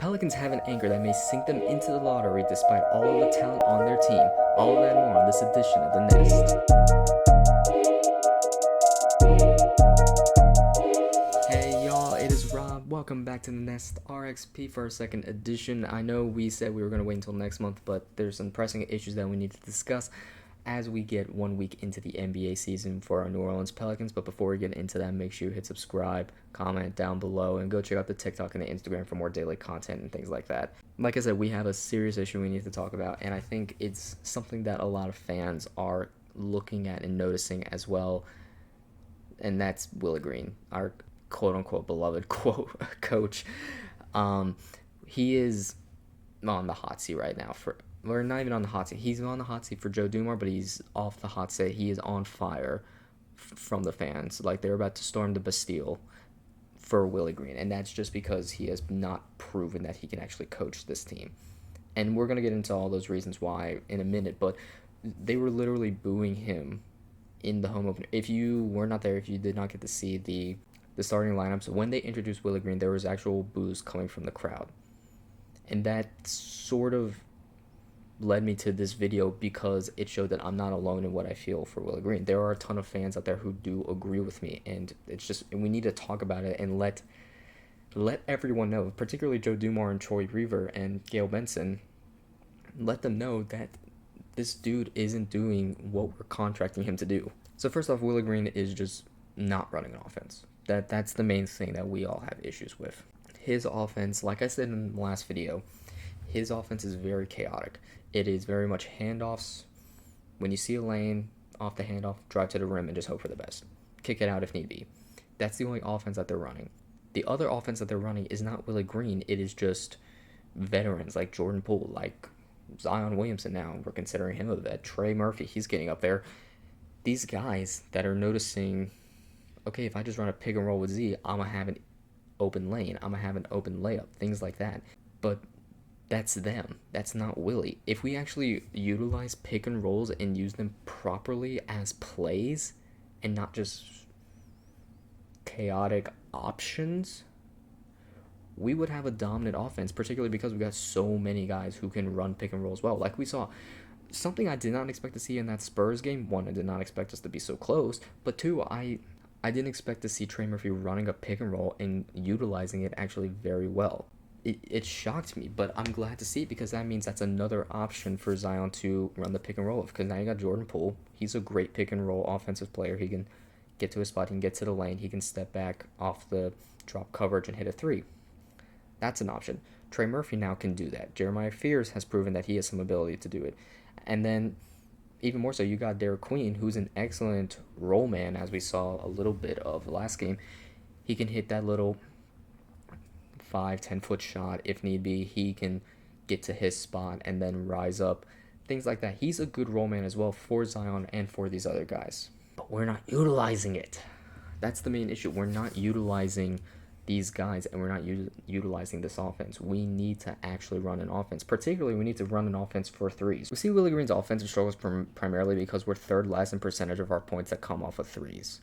Pelicans have an anchor that may sink them into the lottery despite all of the talent on their team. All of that and more on this edition of The Nest. Hey y'all, it is Rob. Welcome back to The Nest RXP for our second edition. I know we said we were going to wait until next month, but there's some pressing issues that we need to discuss as we get 1 week into the NBA season for our New Orleans Pelicans. But before we get into that, make sure you hit subscribe, comment down below, and go check out the TikTok and the Instagram for more daily content and things like that. Like I said, we have a serious issue we need to talk about, and I think it's something that a lot of fans are looking at and noticing as well, and that's Willie Green, our quote-unquote beloved coach. He is on the hot seat right now we're not even on the hot seat. He's on the hot seat for Joe Dumars, but he's off the hot seat. He is on fire from the fans. Like, they're about to storm the Bastille for Willie Green, and that's just because he has not proven that he can actually coach this team. And we're going to get into all those reasons why in a minute, but they were literally booing him in the home opener. If you were not there, if you did not get to see the starting lineups, when they introduced Willie Green, there was actual boos coming from the crowd. And that sort of led me to this video because it showed that I'm not alone in what I feel for Willie Green. There are a ton of fans out there who do agree with me, and we need to talk about it and let everyone know, particularly Joe Dumars and Troy Weaver and Gail Benson, let them know that this dude isn't doing what we're contracting him to do. So first off, Willie Green is just not running an offense. That's the main thing that we all have issues with. His offense, like I said in the last video, his offense is very chaotic. It is very much handoffs. When you see a lane, off the handoff, drive to the rim and just hope for the best. Kick it out if need be. That's the only offense that they're running. The other offense that they're running is not Willie Green. It is just veterans like Jordan Poole, like Zion Williamson now. We're considering him a vet. Trey Murphy, he's getting up there. These guys that are noticing, okay, if I just run a pick and roll with Z, I'm going to have an open lane. I'm going to have an open layup, things like that. But that's them. That's not Willie. If we actually utilize pick and rolls and use them properly as plays and not just chaotic options, we would have a dominant offense, particularly because we got so many guys who can run pick and rolls well. Like we saw, something I did not expect to see in that Spurs game. One, I did not expect us to be so close, but two, I didn't expect to see Trey Murphy running a pick and roll and utilizing it actually very well. It shocked me, but I'm glad to see it because that means that's another option for Zion to run the pick and roll of. Because now you got Jordan Poole. He's a great pick and roll offensive player. He can get to his spot. He can get to the lane. He can step back off the drop coverage and hit a three. That's an option. Trey Murphy now can do that. Jeremiah Fears has proven that he has some ability to do it. And then, even more so, you got Derek Queen, who's an excellent roll man, as we saw a little bit of last game. He can hit that little 5-10 foot shot if need be. He can get to his spot and then rise up, things like that. He's a good role man as well for Zion and for these other guys, but we're not utilizing it. That's the main issue. We're not utilizing these guys, and we're not utilizing this offense. We need to actually run an offense. Particularly, we need to run an offense for threes. We see Willie Green's offensive struggles primarily because we're third last in percentage of our points that come off of threes.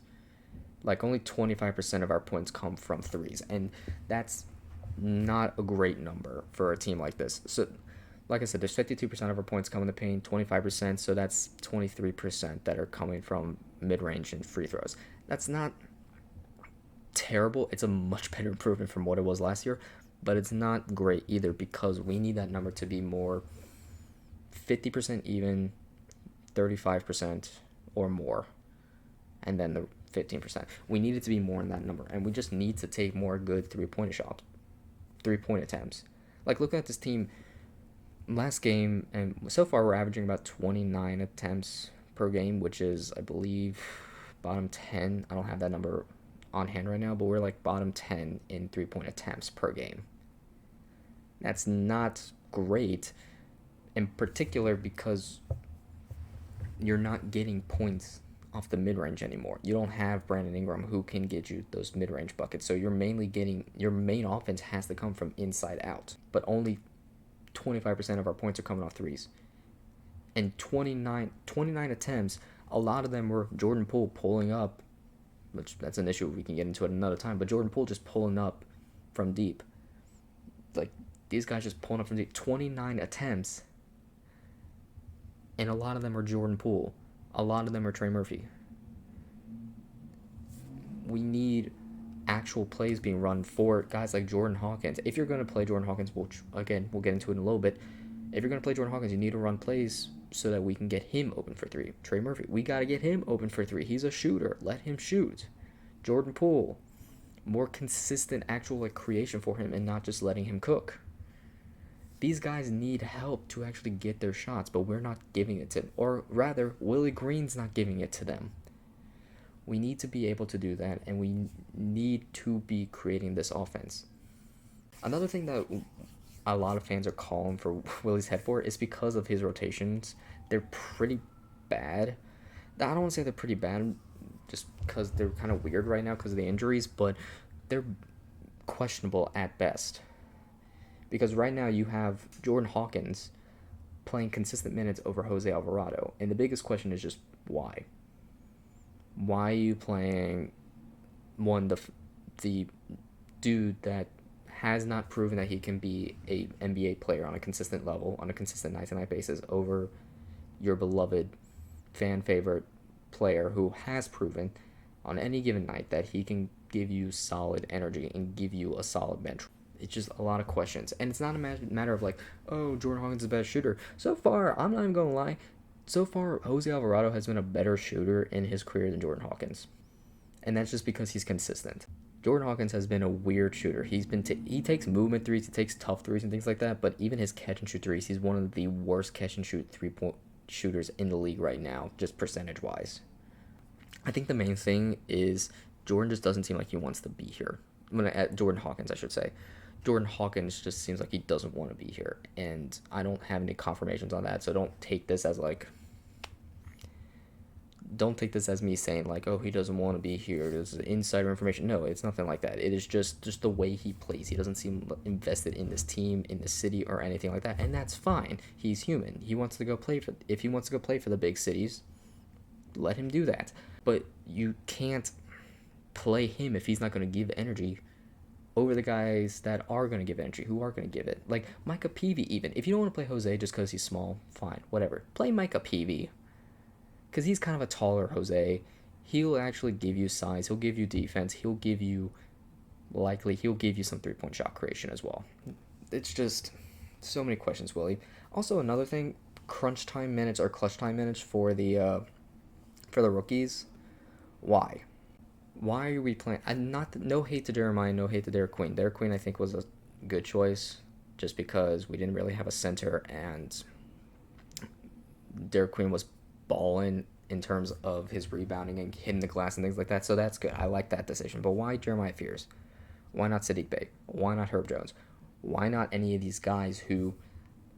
Like, only 25% of our points come from threes, and that's not a great number for a team like this. So, like I said, there's 52% of our points come in the paint, 25%, so that's 23% that are coming from mid-range and free throws. That's not terrible. It's a much better improvement from what it was last year, but it's not great either because we need that number to be more 50% even, 35% or more, and then the 15%. We need it to be more in that number, and we just need to take more good three-point attempts. Like, look at this team last game, and so far we're averaging about 29 attempts per game, which is, I believe, bottom 10. I don't have that number on hand right now, but we're like bottom 10 in three-point attempts per game. That's not great, in particular because you're not getting points off the mid-range anymore. You don't have Brandon Ingram who can get you those mid-range buckets, so you're mainly getting, your main offense has to come from inside out, but only 25% of our points are coming off threes. And 29 attempts, a lot of them were Jordan Poole pulling up, which that's an issue we can get into at another time, but Jordan Poole just pulling up from deep. Like, These guys just pulling up from the 29 attempts, and a lot of them are Jordan Poole. A lot of them are Trey Murphy. We need actual plays being run for guys like Jordan Hawkins. If you're going to play Jordan Hawkins, which, again, we'll get into it in a little bit, if you're going to play Jordan Hawkins, you need to run plays so that we can get him open for three. Trey Murphy, we got to get him open for three. He's a shooter. Let him shoot. Jordan Poole, more consistent actual creation for him and not just letting him cook. These guys need help to actually get their shots, but we're not giving it to them. Or rather, Willie Green's not giving it to them. We need to be able to do that, and we need to be creating this offense. Another thing that a lot of fans are calling for Willie's head for is because of his rotations. They're pretty bad. I don't want to say they're pretty bad just because they're kind of weird right now because of the injuries, but they're questionable at best. Because right now you have Jordan Hawkins playing consistent minutes over Jose Alvarado, and the biggest question is just why? Why are you playing the dude that has not proven that he can be a NBA player on a consistent level, on a consistent night-to-night basis, over your beloved fan favorite player who has proven on any given night that he can give you solid energy and give you a solid bench? It's just a lot of questions, and it's not a matter of like, oh, Jordan Hawkins is the best shooter. So far, I'm not even gonna lie, so far, Jose Alvarado has been a better shooter in his career than Jordan Hawkins. And that's just because he's consistent. Jordan Hawkins has been a weird shooter. He takes movement threes, he takes tough threes and things like that, but even his catch and shoot threes, he's one of the worst catch and shoot 3-point shooters in the league right now, just percentage-wise. I think the main thing is Jordan just doesn't seem like he wants to be here. Jordan Hawkins, I should say. Jordan Hawkins just seems like he doesn't want to be here, and I don't have any confirmations on that, so don't take this as me saying like, oh, he doesn't want to be here, this is insider information. No, it's nothing like that. It is just the way he plays. He doesn't seem invested in this team, in the city, or anything like that, and that's fine. He's human. He wants to go play if he wants to go play for the big cities, let him do that. But you can't play him if he's not going to give energy over the guys that are going to give energy, who are going to give it. Like Micah Peavy, even. If you don't want to play Jose just because he's small, fine, whatever. Play Micah Peavy. Because he's kind of a taller Jose. He'll actually give you size. He'll give you defense. He'll give you some three-point shot creation as well. It's just so many questions, Willie. Also, another thing, crunch time minutes or clutch time minutes for the rookies. Why? Why are we playing? No hate to Jeremiah, no hate to Derek Queen. Derek Queen, I think, was a good choice just because we didn't really have a center, and Derek Queen was balling in terms of his rebounding and hitting the glass and things like that, so that's good. I like that decision. But why Jeremiah Fears? Why not Sadiq Bey? Why not Herb Jones? Why not any of these guys who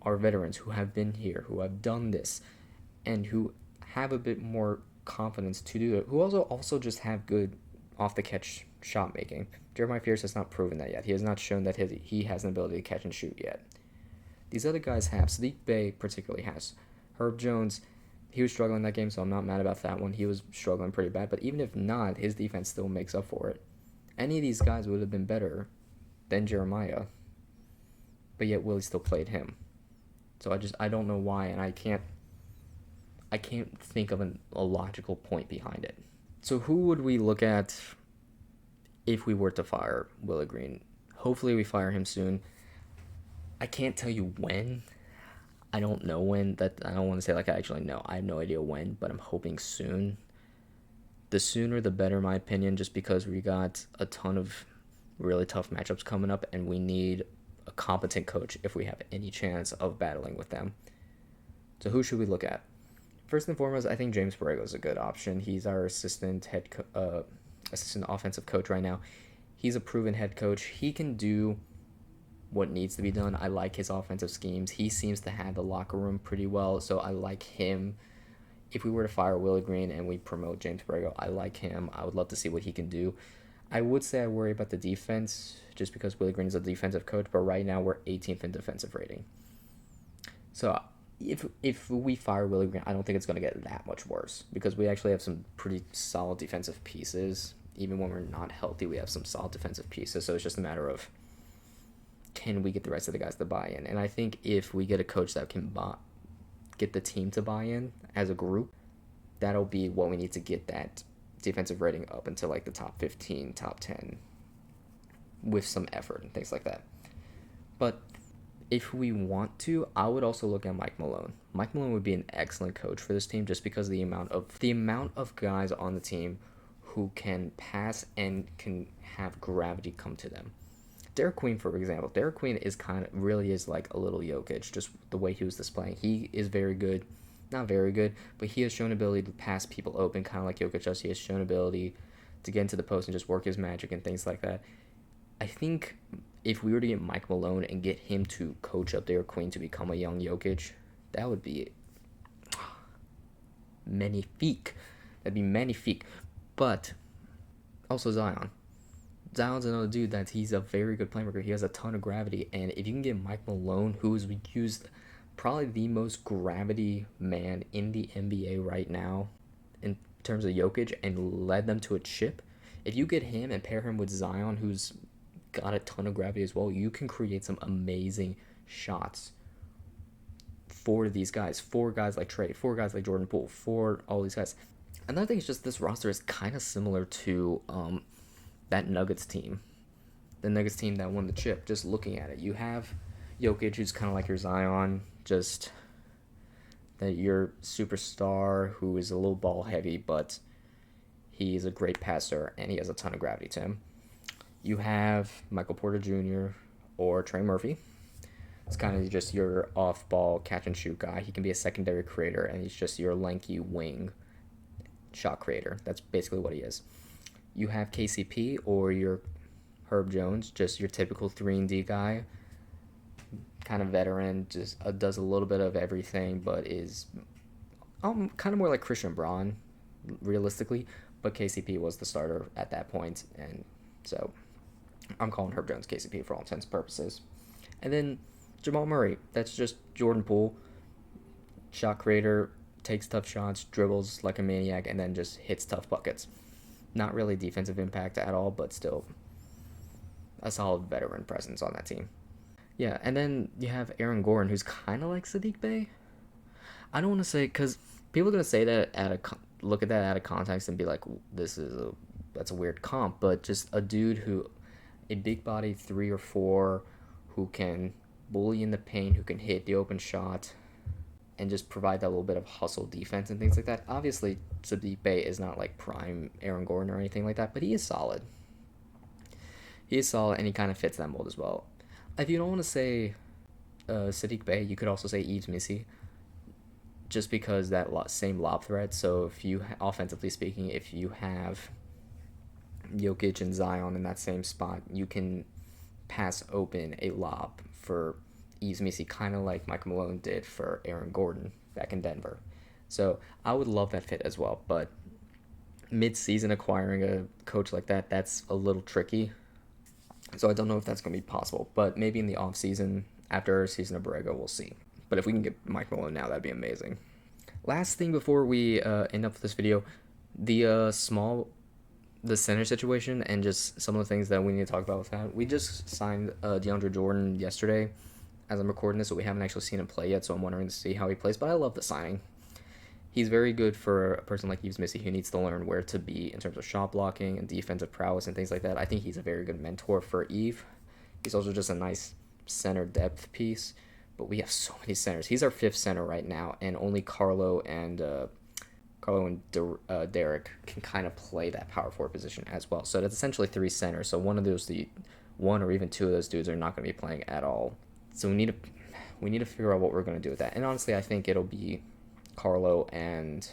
are veterans, who have been here, who have done this, and who have a bit more confidence to do it, who also just have good off-the-catch shot making? Jeremiah Fears has not proven that yet. He has not shown that he has an ability to catch and shoot yet. These other guys have. Sadiq Bey particularly has. Herb Jones, he was struggling that game, so I'm not mad about that one. He was struggling pretty bad, but even if not, his defense still makes up for it. Any of these guys would have been better than Jeremiah, but yet Willie still played him. So I don't know why, and I can't think of a logical point behind it. So who would we look at if we were to fire Willie Green? Hopefully we fire him soon. I can't tell you when. I don't know when. I don't want to say like I actually know. I have no idea when, but I'm hoping soon. The sooner the better, in my opinion, just because we got a ton of really tough matchups coming up, and we need a competent coach if we have any chance of battling with them. So who should we look at? First and foremost, I think James Borrego is a good option. He's our assistant offensive coach right now. He's a proven head coach. He can do what needs to be done. I like his offensive schemes. He seems to have the locker room pretty well, so I like him. If we were to fire Willie Green and we promote James Borrego, I like him. I would love to see what he can do. I would say I worry about the defense just because Willie Green is a defensive coach, but right now we're 18th in defensive rating. So if we fire Willie Green, I don't think it's going to get that much worse because we actually have some pretty solid defensive pieces. Even when we're not healthy, we have some solid defensive pieces, so it's just a matter of can we get the rest of the guys to buy in? And I think if we get a coach that can get the team to buy in as a group, that'll be what we need to get that defensive rating up into like the top 15, top 10 with some effort and things like that. But if we want to, I would also look at Mike Malone. Mike Malone would be an excellent coach for this team just because of the amount of guys on the team who can pass and can have gravity come to them. Derek Queen, for example. Derek Queen really is like a little Jokic, just the way he was displaying. He is very good. Not very good, but he has shown ability to pass people open, kind of like Jokic does. He has shown ability to get into the post and just work his magic and things like that. I think if we were to get Mike Malone and get him to coach up Derek Queen to become a young Jokic, that would be magnifique. That'd be magnifique. But also Zion. Zion's another dude that he's a very good playmaker. He has a ton of gravity, and if you can get Mike Malone, who is used probably the most gravity man in the NBA right now in terms of Jokic, and led them to a chip, if you get him and pair him with Zion, who's got a ton of gravity as well, you can create some amazing shots for these guys, for guys like Trey, for guys like Jordan Poole, for all these guys. Another thing is just this roster is kind of similar to that Nuggets team. The Nuggets team that won the chip, just looking at it. You have Jokic, who's kind of like your Zion, just that your superstar who is a little ball heavy, but he's a great passer and he has a ton of gravity to him. You have Michael Porter Jr. or Trey Murphy. It's kind of just your off-ball catch-and-shoot guy. He can be a secondary creator, and he's just your lanky wing shot creator. That's basically what he is. You have KCP or your Herb Jones, just your typical 3-and-D guy, kind of veteran, just does a little bit of everything, but is kind of more like Christian Braun, realistically. But KCP was the starter at that point, and so I'm calling Herb Jones KCP for all intents and purposes. And then Jamal Murray, that's just Jordan Poole, shot creator, takes tough shots, dribbles like a maniac, and then just hits tough buckets. Not really defensive impact at all, but still a solid veteran presence on that team. Yeah, and then you have Aaron Gordon, who's kind of like Sadiq Bey. I don't want to say, because people are going to say that look at that out of context and be like, that's a weird comp, but just a dude who, a big body 3 or 4, who can bully in the paint, who can hit the open shot, and just provide that little bit of hustle defense and things like that. Obviously, Sadiq Bey is not like prime Aaron Gordon or anything like that, but he is solid. He is solid, and he kind of fits that mold as well. If you don't want to say Sadiq Bey, you could also say Yves Missy, just because that same lob threat. So if you, offensively speaking, if you have Jokic and Zion in that same spot, you can pass open a lob for Yves Missy, kind of like Mike Malone did for Aaron Gordon back in Denver. So I would love that fit as well, but mid-season acquiring a coach like that, that's a little tricky. So I don't know if that's going to be possible, but maybe in the off-season, after our season of Borrego, we'll see. But if we can get Mike Malone now, that'd be amazing. Last thing before we end up with this video, the center situation and just some of the things that we need to talk about with that. We just signed DeAndre Jordan yesterday as I'm recording this, so we haven't actually seen him play yet, so I'm wondering to see how he plays, but I love the signing. He's very good for a person like Yves Missy who needs to learn where to be in terms of shot blocking and defensive prowess and things like that. I think he's a very good mentor for Yves. He's also just a nice center depth piece, but we have so many centers. He's our 5th center right now, and only Carlo and Derek can kind of play that power forward position as well. So that's essentially 3 centers. So one or even 2 of those dudes are not going to be playing at all. So we need to figure out what we're going to do with that. And honestly, I think it'll be Carlo and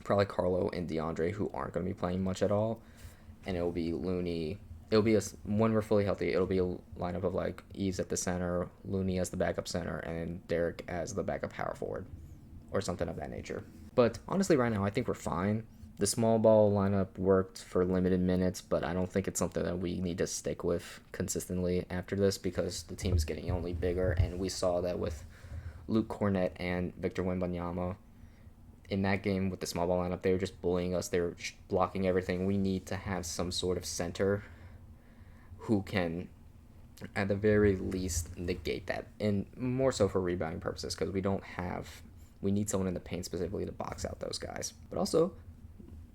DeAndre who aren't going to be playing much at all, and it'll be Looney. It'll be when we're fully healthy, it'll be a lineup of like Yves at the center, Looney as the backup center, and Derek as the backup power forward, or something of that nature. But honestly, right now, I think we're fine. The small ball lineup worked for limited minutes, but I don't think it's something that we need to stick with consistently after this because the team is getting only bigger, and we saw that with Luke Cornett and Victor Wembanyama. In that game with the small ball lineup, they were just bullying us. They were blocking everything. We need to have some sort of center who can at the very least negate that, and more so for rebounding purposes because we need someone in the paint specifically to box out those guys. But also,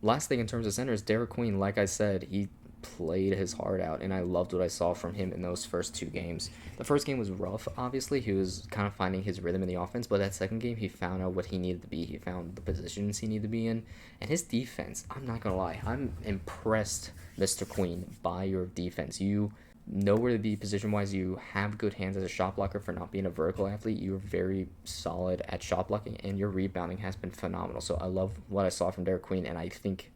last thing in terms of centers, Derek Queen, like I said, he played his heart out, and I loved what I saw from him in those first 2 games. The first game was rough, obviously. He was kind of finding his rhythm in the offense, but that second game, he found out what he needed to be. He found the positions he needed to be in, and his defense, I'm not going to lie, I'm impressed, Mr. Queen, by your defense. You know where to be position-wise. You have good hands as a shot blocker for not being a vertical athlete. You're very solid at shot blocking, and your rebounding has been phenomenal. So I love what I saw from Derek Queen, and I think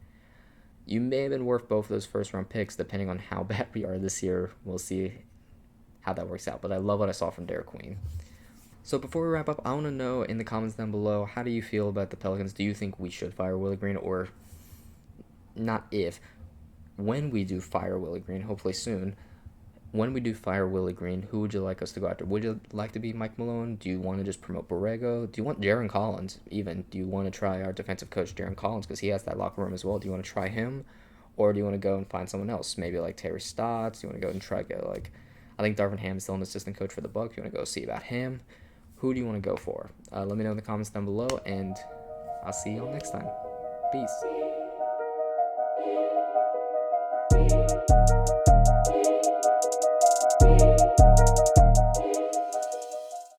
you may have been worth both of those first-round picks, depending on how bad we are this year. We'll see how that works out, but I love what I saw from Derek Queen. So before we wrap up, I want to know in the comments down below, how do you feel about the Pelicans? Do you think we should fire Willie Green, or not if, when we do fire Willie Green, hopefully soon, when we do fire Willie Green, who would you like us to go after? Would you like to be Mike Malone? Do you want to just promote Borrego? Do you want Jaron Collins even? Do you want to try our defensive coach, Jaron Collins, because he has that locker room as well? Do you want to try him? Or do you want to go and find someone else? Maybe like Terry Stotts? Do you want to go and try to get like, I think Darvin Ham is still an assistant coach for the Bucks. You want to go see about him? Who do you want to go for? Let me know in the comments down below, and I'll see y'all next time. Peace.